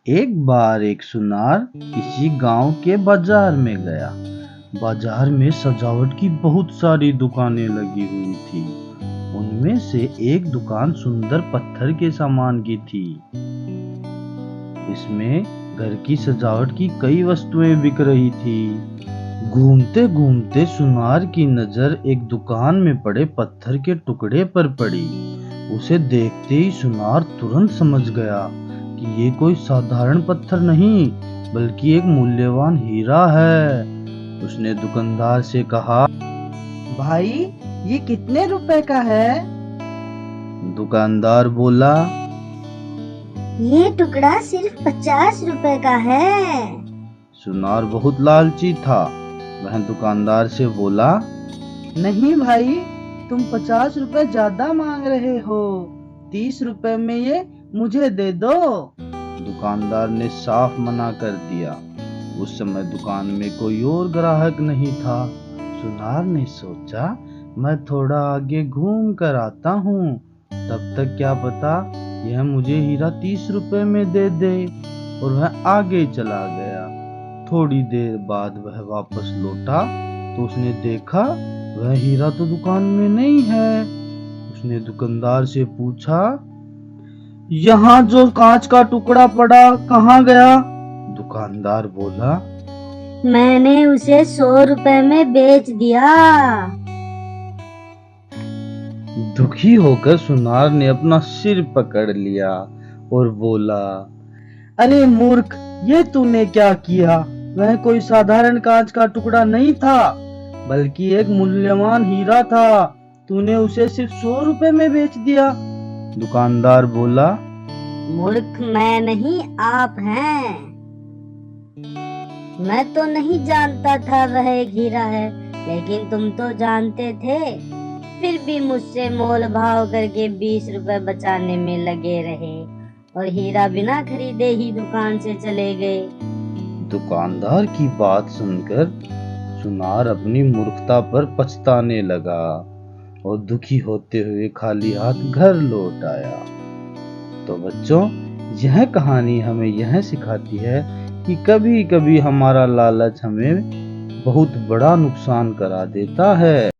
एक बार एक सुनार किसी गांव के बाजार में गया। बाजार में सजावट की बहुत सारी दुकानें लगी हुई थी। उनमें से एक दुकान सुंदर पत्थर के सामान की थी। इसमें घर की सजावट की कई वस्तुएं बिक रही थी। घूमते घूमते सुनार की नजर एक दुकान में पड़े पत्थर के टुकड़े पर पड़ी। उसे देखते ही सुनार तुरंत समझ गया कि ये कोई साधारण पत्थर नहीं बल्कि एक मूल्यवान हीरा है। उसने दुकानदार से कहा, भाई ये कितने रुपए का है? दुकानदार बोला, ये टुकड़ा सिर्फ 50 रुपए का है। सुनार बहुत लालची था। वह दुकानदार से बोला, नहीं भाई, तुम 50 रुपए ज्यादा मांग रहे हो। 30 रुपए में ये मुझे दे दो। दुकानदार ने साफ मना कर दिया। उस समय दुकान में कोई और ग्राहक नहीं था। सुनार ने सोचा, मैं थोड़ा आगे घूम कर आता हूँ, तब तक क्या पता यह मुझे हीरा 30 रुपए में दे दे। और वह आगे चला गया। थोड़ी देर बाद वह वापस लौटा तो उसने देखा वह हीरा तो दुकान में नहीं है। उसने दुकानदार से पूछा, यहाँ जो कांच का टुकड़ा पड़ा कहाँ गया? दुकानदार बोला, मैंने उसे 100 रुपए में बेच दिया। दुखी होकर सुनार ने अपना सिर पकड़ लिया और बोला, अरे मूर्ख, ये तूने क्या किया? वह कोई साधारण कांच का टुकड़ा नहीं था बल्कि एक मूल्यवान हीरा था। तूने उसे सिर्फ 100 रुपए में बेच दिया। दुकानदार बोला, मूर्ख मैं नहीं, आप हैं। मैं तो नहीं जानता था वह एक हीरा है, लेकिन तुम तो जानते थे। फिर भी मुझसे मोल भाव करके 20 रुपए बचाने में लगे रहे और हीरा बिना खरीदे ही दुकान से चले गए। दुकानदार की बात सुनकर सुनार अपनी मूर्खता पर पछताने लगा और दुखी होते हुए खाली हाथ घर लौट आया। तो बच्चों, यह कहानी हमें यह सिखाती है कि कभी कभी हमारा लालच हमें बहुत बड़ा नुकसान करा देता है।